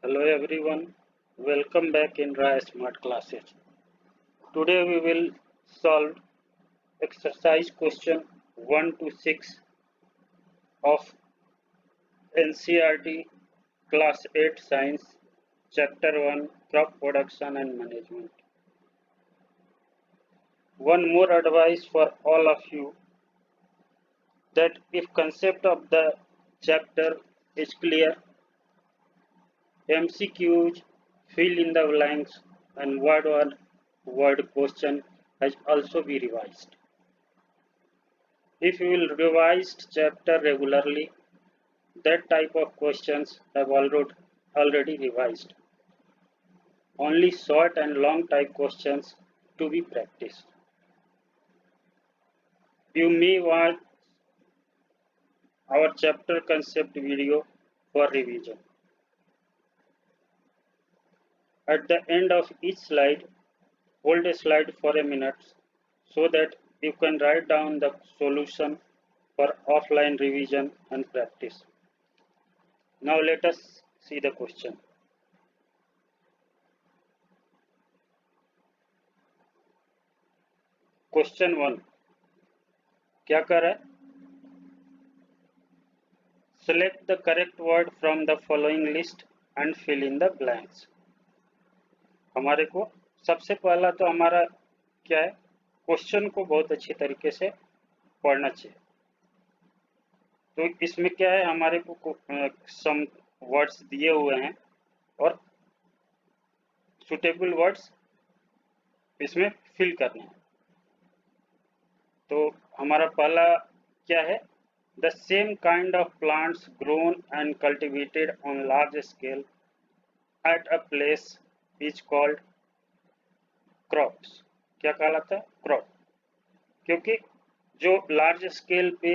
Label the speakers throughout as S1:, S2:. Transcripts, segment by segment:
S1: Hello everyone, welcome back in Raya Smart Classes. Today we will solve exercise question 1 to 6 of NCERT Class 8 Science Chapter 1 Crop Production and Management. One more advice for all of you that if concept of the chapter is clear, MCQs, fill in the blanks and word question has also been revised. If you will revise chapter regularly, that type of questions have already revised. Only short and long type questions to be practiced. You may watch our chapter concept video for revision. At the end of each slide, hold a slide for a minute so that you can write down the solution for offline revision and practice. Now let us see the question. Question 1. क्या कर रहा है? Select the correct word from the following list and fill in the blanks. हमारे को सबसे पहला तो हमारा क्या है, क्वेश्चन को बहुत अच्छी तरीके से पढ़ना चाहिए. तो इसमें क्या है, हमारे को सम वर्ड्स दिए हुए हैं और सुटेबल वर्ड्स इसमें फिल करने हैं. तो हमारा पहला क्या है, the same kind of plants grown and cultivated on large scale at a place is called crops. क्या कहलाता है? क्रॉप. क्योंकि जो लार्ज स्केल पे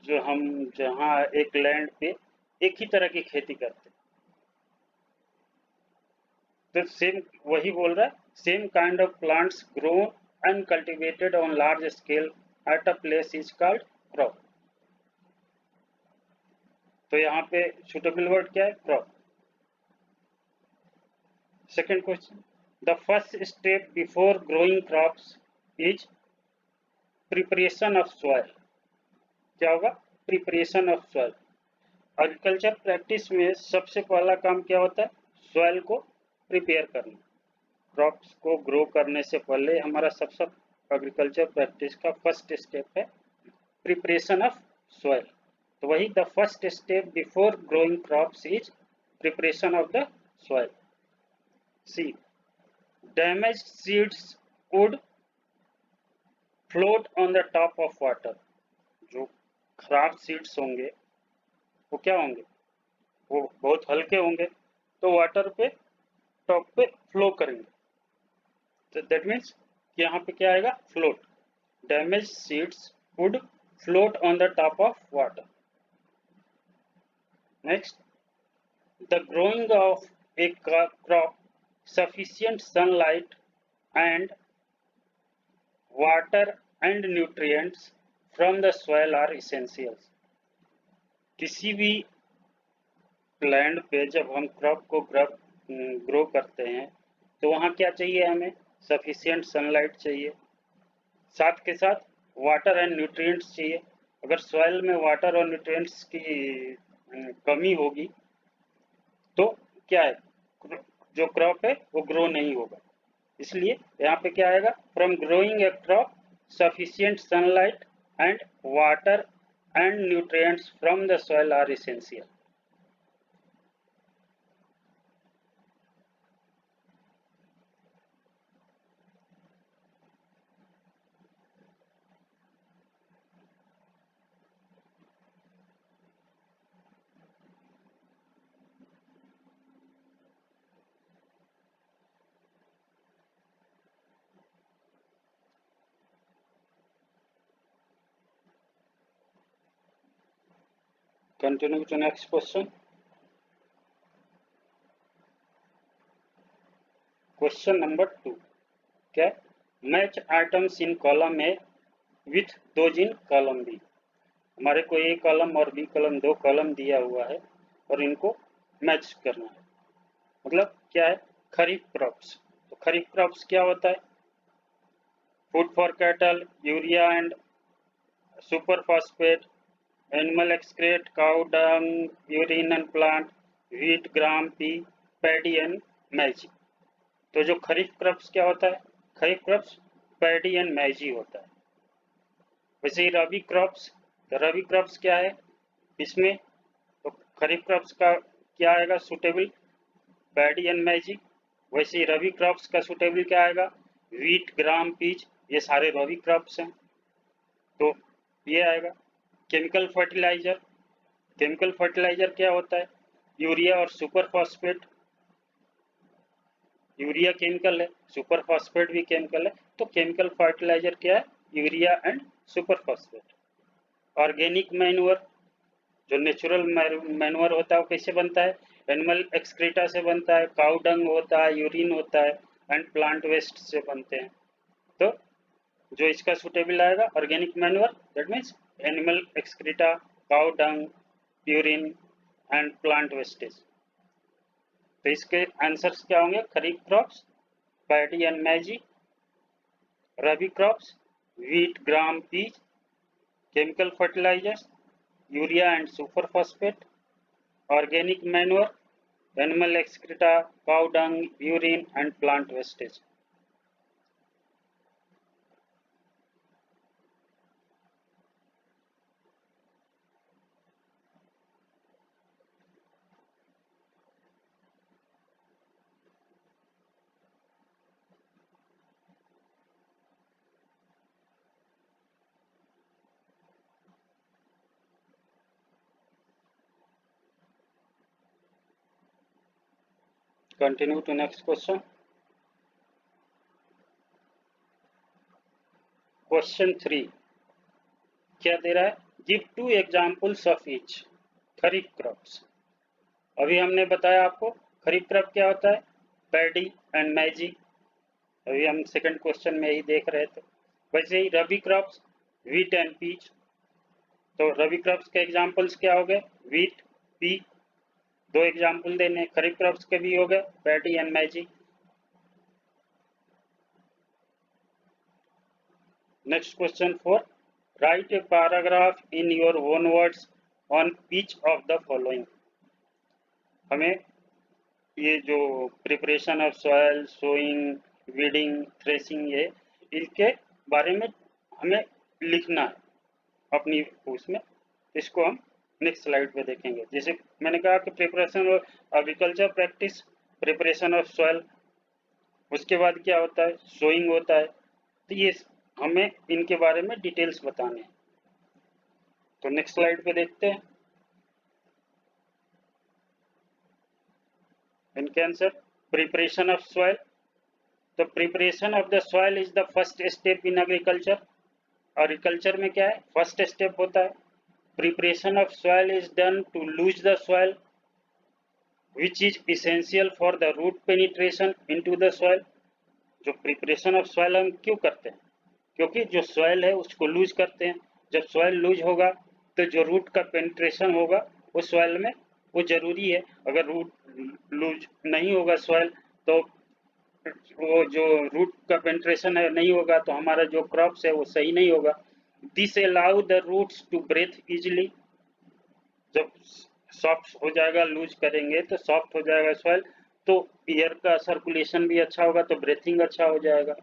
S1: जो हम जहाँ एक लैंड पे एक ही तरह की खेती करते हैं, तो सेम वही बोल रहा है, same kind of plants grown and cultivated on large scale at a place is called crop. तो यहाँ पे सुटेबल वर्ड क्या है? Crop. Second question, the first step before growing crops is preparation of soil. क्या होगा? Preparation of soil. Agriculture practice में सबसे पहला काम क्या होता है? सॉइल को प्रिपेयर करना. क्रॉप्स को ग्रो करने से पहले हमारा सबसे एग्रीकल्चर प्रैक्टिस का फर्स्ट स्टेप है प्रिपरेशन ऑफ सॉइल. तो वही the first step before growing crops is preparation of the soil. See, damaged seeds would float on the top of water. जो खराब सीड्स होंगे वो क्या होंगे? वो बहुत हल्के होंगे, तो वाटर पे टॉप पे फ्लो करेंगे. तो दैट मीन्स यहाँ पे क्या आएगा? Float. Damage seeds would float on the top of water. Next, the growing of A crop sufficient sunlight and water and nutrients from the soil are essentials. किसी भी land पे जब हम क्रॉप को ग्रो करते हैं तो वहाँ क्या चाहिए हमें? सफिशिएंट सनलाइट चाहिए, साथ के साथ वाटर एंड न्यूट्रिएंट्स चाहिए. अगर सॉइल में वाटर और न्यूट्रिएंट्स की कमी होगी तो क्या है, जो क्रॉप है वो ग्रो नहीं होगा. इसलिए यहाँ पे क्या आएगा? From growing a crop sufficient sunlight and water and nutrients from the soil are essential. Continue to next question. Question number 2. क्या? Match items in column A with those in column B. हमारे को A column और B column, दो column दिया हुआ है और इनको मैच करना है। मतलब क्या है, खरीफ क्रॉप्स। तो खरीफ क्रॉप्स क्या होता है, food for cattle, urea and superphosphate, animal excreta, cow dung, urine and plant, wheat, gram, pea, paddy and maize. तो जो खरीफ क्रॉप्स क्या होता है, kharif crops paddy and maize होता है। वैसे ही रबी क्रॉप्स, तो रबी क्रॉप्स क्या है इसमें, तो खरीफ क्रॉप्स का क्या आएगा सुटेबल, पैडी एंड मैजी। वैसे ही रबी क्रॉप्स का सुटेबल क्या आएगा, व्हीट, ग्राम, पीज, ये सारे रबी क्रॉप्स हैं, तो ये आएगा। केमिकल फर्टिलाइजर, केमिकल फर्टिलाइजर क्या होता है, यूरिया और सुपर फॉस्फेट। यूरिया केमिकल है, सुपर फॉस्फेट भी केमिकल है, तो केमिकल फर्टिलाइजर क्या है, urea and super phosphate. Organic manure, जो नेचुरल मैन्योर होता है वो कैसे बनता है, एनिमल एक्सक्रीटा से बनता है, काउ डंग होता है, यूरिन होता है एंड प्लांट वेस्ट से बनते हैं। तो जो इसका सुटेबल आएगा organic manure, that means animal excreta, cow dung, urine and plant wastage. तो इसके आंसर्स क्या होंगे, kharif crops paddy and maize, rabi crops wheat, gram, peas, chemical fertilizers, urea and superphosphate, organic manure, animal excreta, cow dung, urine and plant wastage. Continue to next question. Question 3 क्या दे रहा है, give 2 examples of each. Kharif crops, अभी हमने बताया आपको खरीफ crop क्या होता है, पैडी एंड मैजी, अभी हम सेकंड क्वेश्चन में ही देख रहे थे। वैसे ही रबी क्रॉप्स व्हीट एंड पीच, तो रबी क्रॉप्स के एग्जाम्पल्स क्या हो गए, व्हीट, पी, दो एग्जाम्पल देने, खरीफ क्रॉप्स के भी हो गए paddy and maize. Next question 4, write a paragraph in your own words on each of the following. हमें ये जो preparation of soil, sowing, weeding, threshing, ये इनके बारे में हमें लिखना है अपनी उसमें, इसको हम नेक्स्ट स्लाइड पे देखेंगे। जैसे मैंने कहा कि preparation of agriculture practice, preparation of soil, उसके बाद क्या होता है, सोइंग होता है, तो ये हमें इनके बारे में डिटेल्स बताने हैं। तो नेक्स्ट स्लाइड पे देखते हैं इनके आंसर। प्रिपरेशन ऑफ सॉइल, तो preparation of the soil is the first step in agriculture. Agriculture में क्या है, फर्स्ट स्टेप होता है। Preparation of soil is done to loose the soil which is essential for the root penetration into the soil. जो preparation of soil हम क्यों करते हैं, क्योंकि जो सॉइल है उसको लूज करते हैं। जब सॉइल लूज होगा तो जो रूट का पेनिट्रेशन होगा उस सॉइल में वो जरूरी है। अगर रूट लूज नहीं होगा सॉइल, तो वो जो रूट का पेनिट्रेशन है नहीं होगा, तो हमारा जो क्रॉप्स है वो सही नहीं होगा। This allow the roots to breathe easily, जब सॉफ्ट हो जाएगा, लूज करेंगे तो सॉफ्ट हो जाएगा सॉइल, तो एयर का सर्कुलेशन भी अच्छा होगा, तो ब्रेथिंग अच्छा हो जाएगा।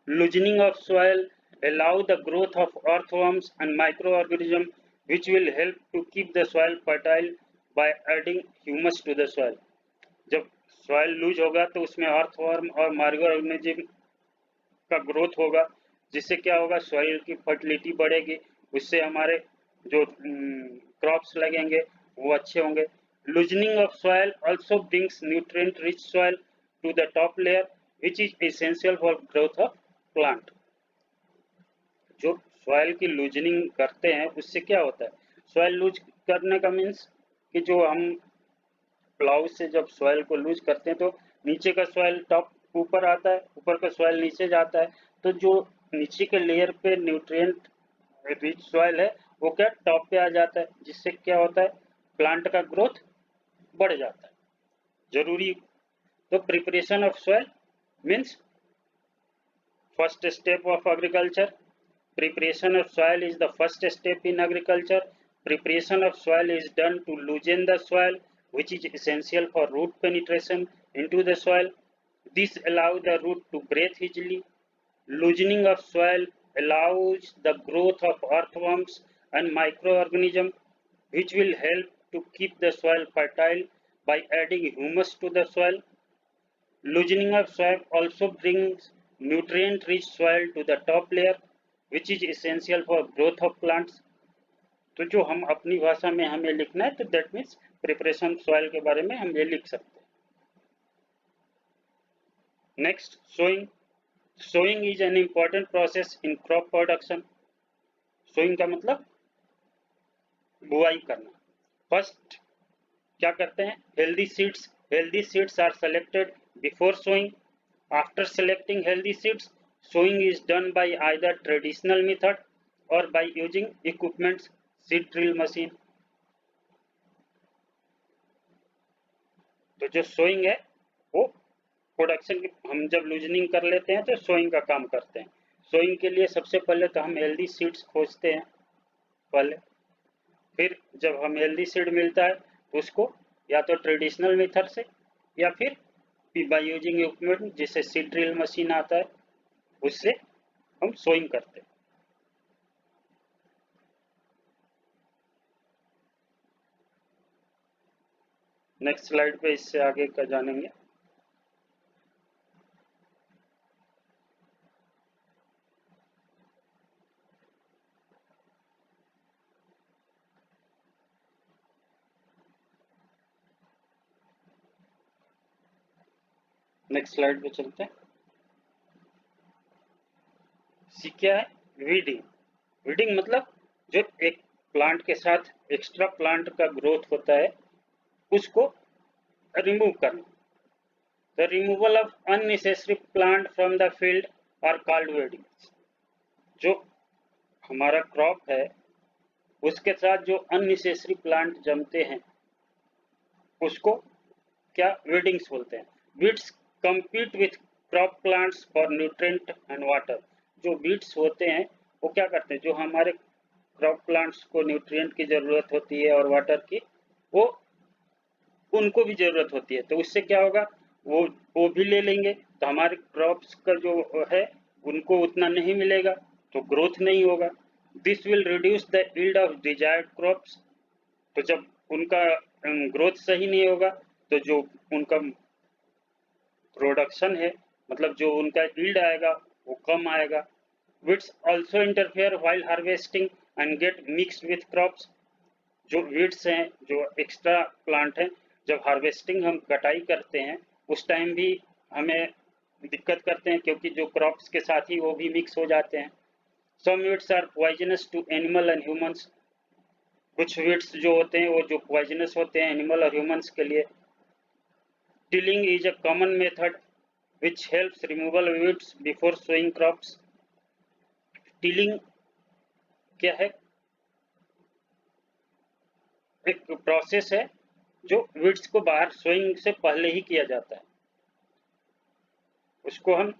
S1: Loosening of soil allow the growth of earthworms and microorganisms which will help to keep the soil fertile by adding humus to the soil. जब सॉइल लूज होगा तो उसमें अर्थवर्म और माइक्रो ऑर्गेनिज्म का ग्रोथ होगा, जिससे क्या होगा, सॉइल की फर्टिलिटी बढ़ेगी, उससे हमारे जो क्रॉप्स लगेंगे वो अच्छे होंगे। Loosening of soil also brings nutrient rich soil to the top layer which is essential for growth of plant. जो सॉइल की लूजनिंग करते हैं उससे क्या होता है, सॉइल लूज करने का मीन्स कि जो हम प्लाउ से जब सॉइल को लूज करते हैं तो नीचे का सॉइल टॉप ऊपर आता है, ऊपर का सॉइल नीचे जाता है, तो जो नीचे के लेयर पे न्यूट्रिएंट रिच सॉइल है वो क्या टॉप पे आ जाता है, जिससे क्या होता है, प्लांट का ग्रोथ बढ़ जाता है। जरूरी। तो preparation of soil means first step of agriculture. Preparation of soil is the first step in agriculture. Preparation of soil is done to loosen the soil, which is essential for root penetration into the soil. This allows the root to breathe easily. Loosening of soil allows the growth of earthworms and microorganisms, which will help to keep the soil fertile by adding humus to the soil. Loosening of soil also brings nutrient-rich soil to the top layer, which is essential for growth of plants. तो जो हम अपनी भाषा में हमें लिखना है, तो दैट मीन्स प्रिपरेशन सॉइल के बारे में हम ये लिख सकते हैं। Next, sowing. Sowing is an important process in crop production. Sowing का मतलब बुआई करना। फर्स्ट क्या करते हैं, healthy seeds are selected before sowing. After selecting healthy seeds, sowing is done by either traditional method or by using equipments, seed drill machine. तो जो sowing है वो प्रोडक्शन की, हम जब लूजनिंग कर लेते हैं तो सोइंग का काम करते हैं। सोइंग के लिए सबसे पहले तो हम हेल्दी सीड्स खोजते हैं पहले, फिर जब हम हेल्दी सीड मिलता है तो उसको या तो ट्रेडिशनल मेथड से या फिर बाय यूजिंग इक्विपमेंट, जिससे सीड ड्रिल मशीन आता है, उससे हम सोइंग करते हैं। नेक्स्ट स्लाइड पे इससे आगे का जानेंगे। नेक्स्ट स्लाइड पे चलते हैं। सी क्या है, वीडिंग। वीडिंग मतलब जो एक प्लांट के साथ एक्स्ट्रा प्लांट का ग्रोथ होता है उसको रिमूव करना। The removal of unnecessary plant from the field are called weeding. जो हमारा क्रॉप है उसके साथ जो अननेसेसरी प्लांट जमते हैं उसको क्या, वीडिंग्स बोलते हैं। Weeds compete with crop plants for nutrient and water। जो वीड्स होते हैं वो क्या करते हैं, जो हमारे क्रॉप प्लांट्स को न्यूट्रिएंट की जरूरत होती है और वाटर की, वो उनको भी जरूरत होती है, तो उससे क्या होगा, वो भी ले लेंगे, तो हमारे क्रॉप्स का जो है उनको उतना नहीं मिलेगा, तो ग्रोथ नहीं होगा। This will reduce the yield of desired crops. तो जब उनका ग्रोथ सही नहीं होगा तो जो उनका प्रोडक्शन है, मतलब जो उनका यील्ड आएगा वो कम आएगा। Weeds also interfere while harvesting and gate mixed with crops. जो वीड्स हैं, जो एक्स्ट्रा प्लांट हैं, जब हार्वेस्टिंग हम कटाई करते हैं उस टाइम भी हमें दिक्कत करते हैं, क्योंकि जो क्रॉप्स के साथ ही वो भी मिक्स हो जाते हैं। Some weeds are poisonous to animal and humans. कुछ वीड्स जो होते हैं वो जो पॉइजनस होते हैं एनिमल और ह्यूमंस के लिए। Tilling is a common method which helps removal weeds before sowing crops। Tilling क्या है, एक प्रोसेस है जो वीड्स को बाहर सोइंग से पहले ही किया जाता है, उसको हम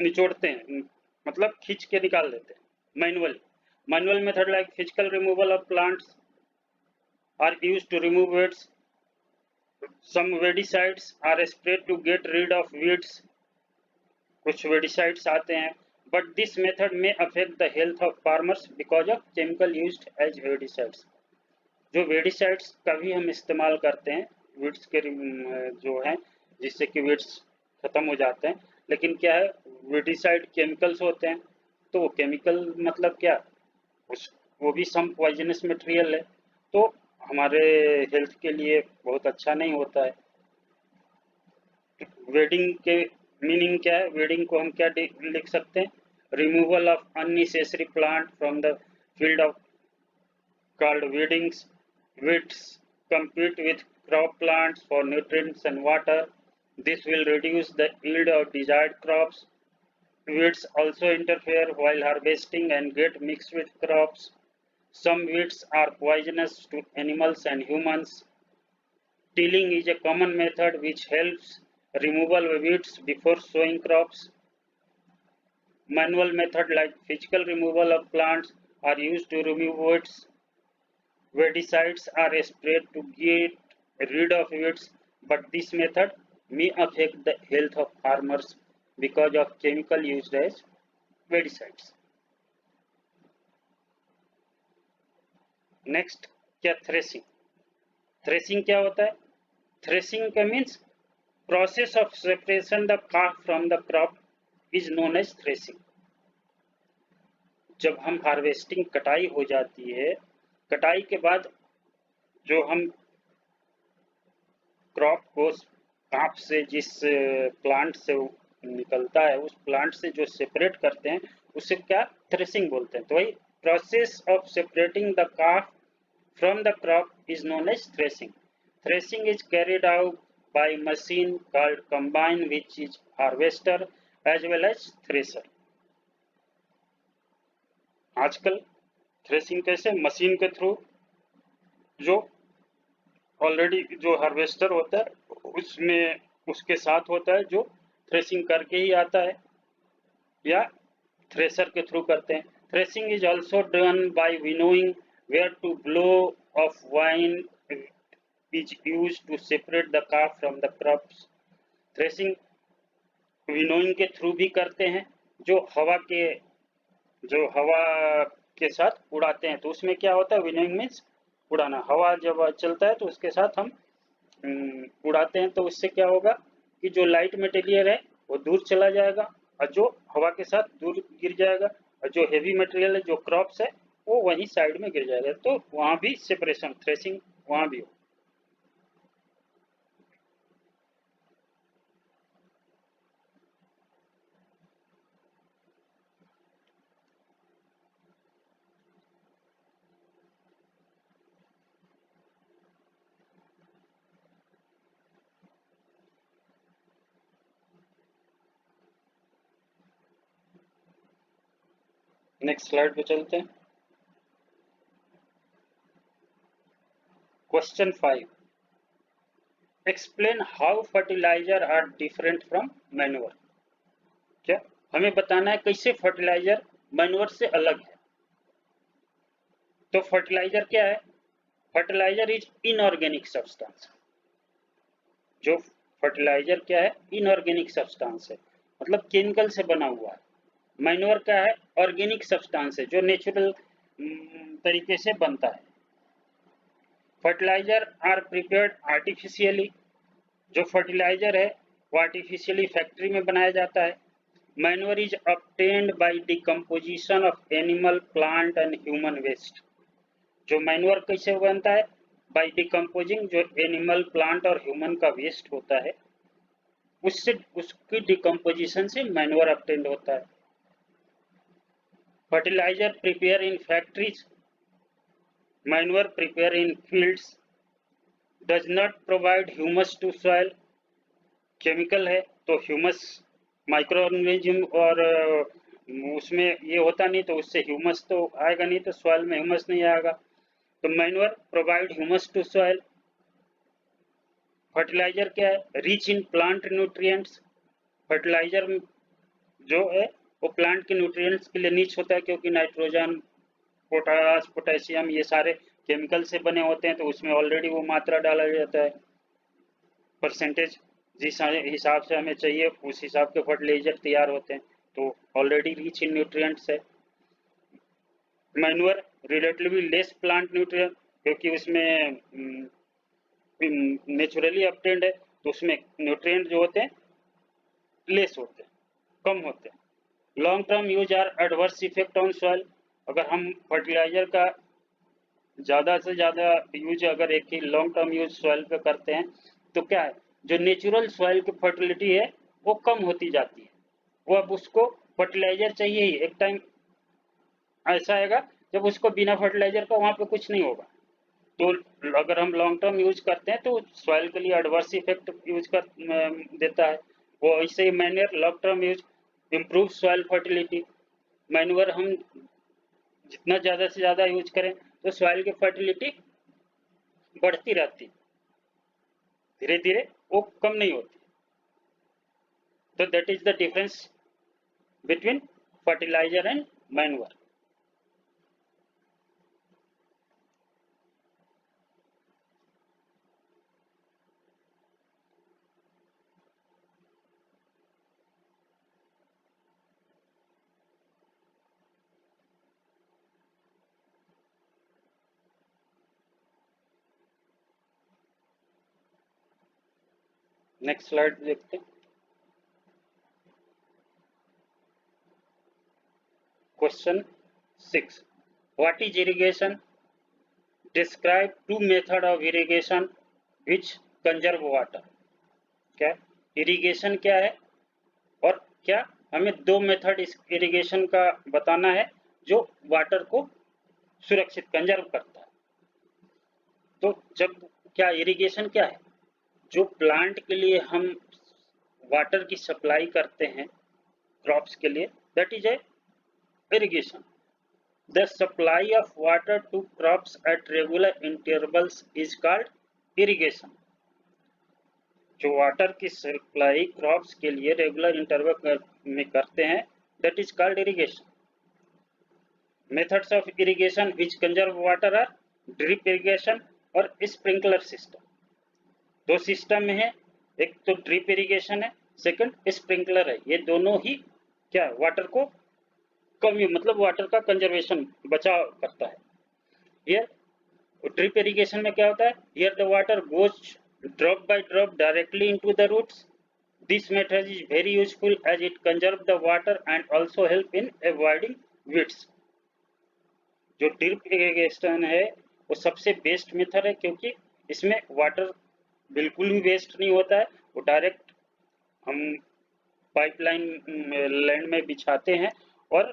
S1: निचोड़ते हैं, मतलब खींच के निकाल देते हैं manually. Manual method like physical removal of plants are used to remove weeds। Some weedicides are sprayed to get rid of weeds। कुछ weedicides आते हैं, but this method may affect the health of farmers because of chemical used as weedicides। जो weedicides का भी हम इस्तेमाल करते हैं weeds के जो हैं, जिससे कि weeds खत्म हो जाते हैं, लेकिन क्या है, weedicide chemicals होते हैं, तो वो chemical मतलब क्या, वो भी some poisonous material है, तो हमारे हेल्थ के लिए बहुत अच्छा नहीं होता है। वेडिंग के मीनिंग क्या है, वेडिंग को हम क्या लिख सकते हैं, removal of unnecessary plant from the field of called weedings। Weeds compete with crop plants for nutrients and water। This will reduce the yield of desired crops। Weeds also interfere while harvesting and get mixed with crops। Some weeds are poisonous to animals and humans। Tilling is a common method which helps removal of weeds before sowing crops. Manual method like physical removal of plants are used to remove weeds. Weedicides are sprayed to get rid of weeds, but this method may affect the health of farmers because of chemical used as weedicides. Next क्या threshing. Threshing क्या होता है? Threshing का means process of separation the corn from the crop is known as threshing. जब हम harvesting कटाई हो जाती है, कटाई के बाद जो हम क्रॉप को काप से जिस प्लांट से निकलता है उस प्लांट से जो सेपरेट करते हैं उसे क्या थ्रेसिंग बोलते हैं। तो वही process of separating the cup from the crop is known as threshing. Threshing is carried out by machine called combine, which is harvester as well as thresher. आजकल थ्रेसिंग कैसे? मशीन के थ्रू, जो already जो harvester होता है उसमें उसके साथ होता है जो थ्रेसिंग करके ही आता है, या थ्रेशर के थ्रू करते हैं। Threshing is also done by winnowing, where to blow of wine is used to separate the chaff from the crops. Threshing winnowing के थ्रू भी करते हैं, जो हवा के साथ उड़ाते हैं। तो उसमें क्या होता है? विनोइंग मीन्स उड़ाना। हवा जब चलता है तो उसके साथ हम उड़ाते हैं, तो उससे क्या होगा कि जो लाइट मटेरियल है वो दूर चला जाएगा और जो हवा के साथ दूर गिर जाएगा, और जो हेवी मटेरियल है जो क्रॉप्स है वो वहीं साइड में गिर जाएगा। तो वहां भी सेपरेशन, थ्रेसिंग वहां भी हो। नेक्स्ट स्लाइड पे चलते हैं। Question 5, explain how fertiliser are different from manure. क्या हमें बताना है कैसे फर्टिलाइजर मैन्योर से अलग है। तो फर्टिलाइजर क्या है? Fertiliser is inorganic substance. जो फर्टिलाइजर क्या है? इनऑर्गेनिक सब्सटेंस है, मतलब केमिकल से बना हुआ है। मैन्योर क्या है? ऑर्गेनिक सब्सटेंस है, जो नेचुरल तरीके से बनता है। Fertiliser are prepared artificially. जो फर्टिलाइजर है वो आर्टिफिशियली फैक्ट्री में बनाया जाता है। Manure is obtained by decomposition of animal, plant and human waste. जो मैन्योर कैसे बनता है? बाय डिकम्पोजिंग, जो एनिमल, प्लांट और ह्यूमन का वेस्ट होता है उससे, उसकी डिकम्पोजिशन से मैन्योर ऑब्टेन्ड होता है। Fertiliser prepare in factories, manure prepare in fields. Does not provide humus to soil. Chemical है तो ह्यूमस माइक्रो ऑर्गेनिज्म और उसमें ये होता नहीं, तो उससे ह्यूमस तो आएगा नहीं, तो सॉइल में ह्यूमस नहीं आएगा। तो manure provide humus to soil. Fertiliser क्या है? Rich in plant nutrients. Fertiliser जो है वो प्लांट के न्यूट्रिएंट्स के लिए नीच होता है, क्योंकि नाइट्रोजन, पोटास, पोटेशियम ये सारे केमिकल से बने होते हैं, तो उसमें ऑलरेडी वो मात्रा डाला जाता है। परसेंटेज जिस हिसाब से हमें चाहिए उस हिसाब के फर्टिलाइजर तैयार होते हैं, तो ऑलरेडी रिच इन न्यूट्रिएंट्स है। Manure relatively less plant nutrient, क्योंकि उसमें नेचुरली ऑब्टेन्ड है, तो उसमें न्यूट्रिएंट जो होते हैं लेस होते हैं, कम होते हैं। Long term use are adverse effect on soil. अगर हम फर्टिलाइजर का ज़्यादा से ज़्यादा यूज अगर एक ही लॉन्ग टर्म यूज सॉइल पे करते हैं तो क्या है, जो नेचुरल सॉइल की फर्टिलिटी है वो कम होती जाती है। वो अब उसको फर्टिलाइजर चाहिए ही। एक टाइम ऐसा आएगा जब उसको बिना फर्टिलाइजर का वहाँ पे कुछ नहीं होगा। तो अगर हम लॉन्ग टर्म यूज करते हैं तो सॉइल के लिए एडवर्स इफेक्ट यूज कर देता है वो। ऐसे ही manure long term use improve soil fertility. Manure हम जितना ज़्यादा से ज़्यादा यूज करें तो सॉइल की फर्टिलिटी बढ़ती रहती। धीरे धीरे वो कम नहीं होती। तो that is the difference between fertiliser and manure. Next slide देखते हैं। Question 6, what is irrigation? Describe two method of irrigation which conserve water. क्या इरिगेशन क्या है और क्या हमें दो मेथड इस इरिगेशन का बताना है जो वाटर को सुरक्षित कंजर्व करता है। तो जब क्या इरिगेशन क्या है? जो प्लांट के लिए हम वाटर की सप्लाई करते हैं क्रॉप्स के लिए, that is a irrigation. The supply of water to crops at regular intervals is called irrigation. जो वाटर की सप्लाई क्रॉप्स के लिए रेगुलर इंटरवल में करते हैं, that is called irrigation. Methods of irrigation which conserve water are drip irrigation और sprinkler system. दो system है, एक तो ड्रिप इरिगेशन है, सेकंड स्प्रिंकलर है। ये दोनों ही क्या वाटर को कम मतलब वाटर का कंजर्वेशन बचाव करता है। हियर ड्रिप इरिगेशन में क्या होता है? Here the water goes drop by drop directly into the roots. This method is very useful as it conserve the water and also help in avoiding weeds. जो drip irrigation है वो सबसे best method है क्योंकि इसमें water बिल्कुल भी waste नहीं होता है। वो डायरेक्ट हम पाइपलाइन लैंड में बिछाते हैं और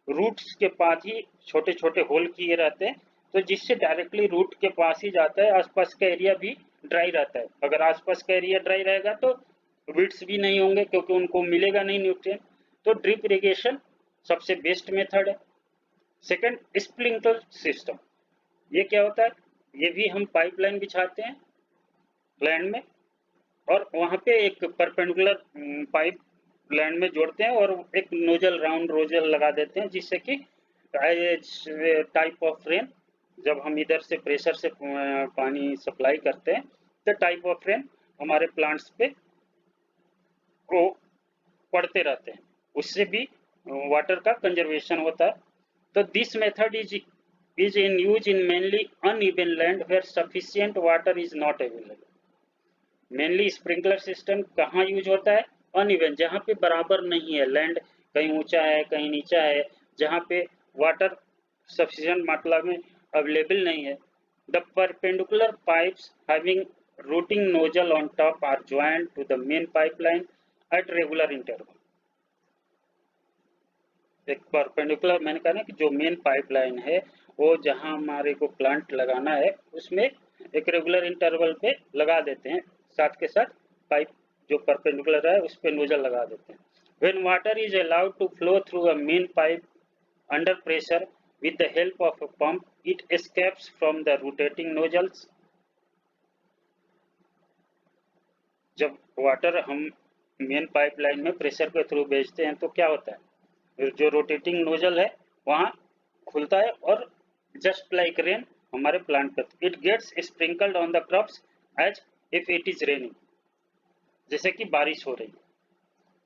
S1: रूट्स के पास ही छोटे छोटे होल किए रहते हैं, तो जिससे डायरेक्टली रूट के पास ही जाता है। आसपास का एरिया भी ड्राई रहता है। अगर आसपास का एरिया ड्राई रहेगा तो वीड्स भी नहीं होंगे क्योंकि उनको मिलेगा नहीं न्यूट्रिएंट। तो ड्रिप इरिगेशन सबसे बेस्ट मेथड है। सेकंड स्प्रिंकलर सिस्टम, ये क्या होता है? ये भी हम पाइपलाइन बिछाते हैं लैंड में और वहां पे एक परपेंडिकुलर पाइप लैंड में जोड़ते हैं और एक नोजल राउंड रोजल लगा देते हैं जिससे कि टाइप ऑफ रेन, जब हम इधर से प्रेशर से पानी सप्लाई करते हैं तो टाइप ऑफ रेन हमारे प्लांट्स पे को पड़ते रहते हैं, उससे भी वाटर का कंजर्वेशन होता है। तो this method is in use in mainly uneven land where sufficient water is not available. Mainly sprinkler system कहाँ यूज होता है? अनइवन, जहाँ पे बराबर नहीं है लैंड, कहीं ऊंचा है कहीं नीचा है, जहाँ पे वाटर सफिशिएंट मात्रा में अवेलेबल नहीं है। The perpendicular pipes having routing nozzle on top are joined to the main pipeline at regular interval. एक परपेंडिकुलर मैंने कहा ना कि जो मेन पाइपलाइन है वो जहाँ हमारे को प्लांट लगाना है उसमें एक रेगुलर इंटरवल पे लगा देते हैं, साथ के साथ पाइप जो परपेंडिकुलर है उस पे नोजल लगा देते हैं। When water is allowed to flow through a main pipe under pressure with the help of a pump, it escapes from the rotating nozzles. जब वाटर हम मेन पाइपलाइन में प्रेशर के थ्रू भेजते हैं तो क्या होता है? जो रोटेटिंग नोजल है वहाँ खुलता है और जस्ट लाइक रेन हमारे प्लांट पर it gets sprinkled on the crops as if it is raining, जैसे कि बारिश हो रही है।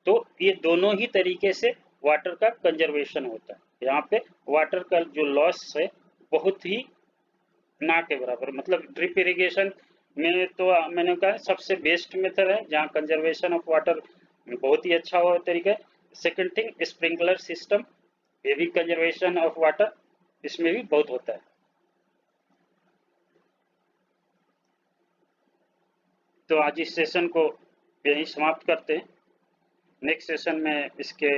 S1: तो ये दोनों ही तरीके से वाटर का कंजर्वेशन होता है। यहाँ पे वाटर का जो लॉस है बहुत ही ना के बराबर, मतलब ड्रिप इरिगेशन में तो मैंने कहा सबसे बेस्ट मेथड है जहाँ कंजर्वेशन ऑफ वाटर बहुत ही अच्छा हो तरीका है। सेकंड थिंग स्प्रिंकलर सिस्टम, ये भी कंजर्वेशन ऑफ वाटर इसमें भी बहुत होता है। तो आज इस सेशन को यहीं समाप्त करते हैं। नेक्स्ट सेशन में इसके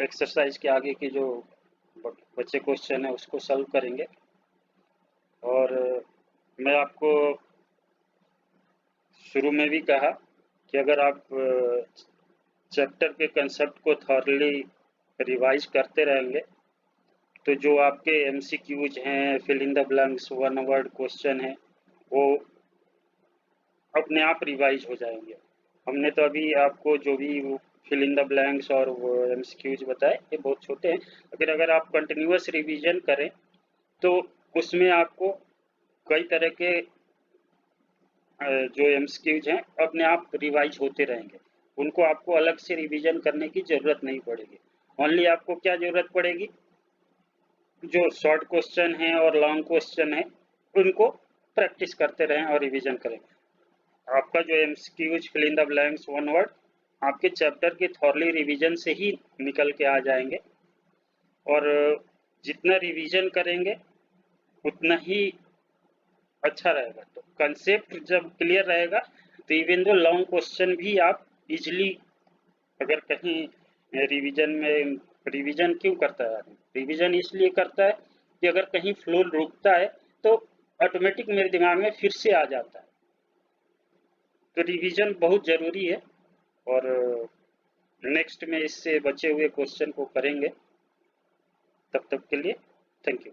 S1: एक्सरसाइज के आगे की जो बच्चे क्वेश्चन है उसको सॉल्व करेंगे। और मैं आपको शुरू में भी कहा कि अगर आप चैप्टर के कंसेप्ट को थॉरली रिवाइज करते रहेंगे तो जो आपके एमसीक्यूज हैं, fill in the blanks, one word question है, वो अपने आप रिवाइज हो जाएंगे। हमने तो अभी आपको जो भी फिल इन द ब्लैंक्स और वो एमसीक्यूज बताए ये बहुत छोटे हैं, अगर आप कंटिन्यूअस रिवीजन करें तो उसमें आपको कई तरह के जो एमसीक्यूज हैं अपने आप रिवाइज होते रहेंगे, उनको आपको अलग से रिवीजन करने की ज़रूरत नहीं पड़ेगी। ओनली आपको क्या ज़रूरत पड़ेगी, जो शॉर्ट क्वेश्चन है और लॉन्ग क्वेश्चन है उनको प्रैक्टिस करते रहें और रिवीजन करें। आपका जो MCQs fill in the blanks one word आपके चैप्टर के थॉरली रिवीजन से ही निकल के आ जाएंगे, और जितना रिवीजन करेंगे उतना ही अच्छा रहेगा। तो कंसेप्ट जब क्लियर रहेगा तो इवन दो लॉन्ग क्वेश्चन भी आप इजीली, अगर कहीं रिवीजन क्यों करता है आदमी, रिवीजन इसलिए करता है कि अगर कहीं फ्लो रुकता है तो ऑटोमेटिक मेरे दिमाग में फिर से आ जाता है। तो रिवीजन बहुत ज़रूरी है, और नेक्स्ट में इससे बचे हुए क्वेश्चन को करेंगे। तब तक के लिए थैंक यू।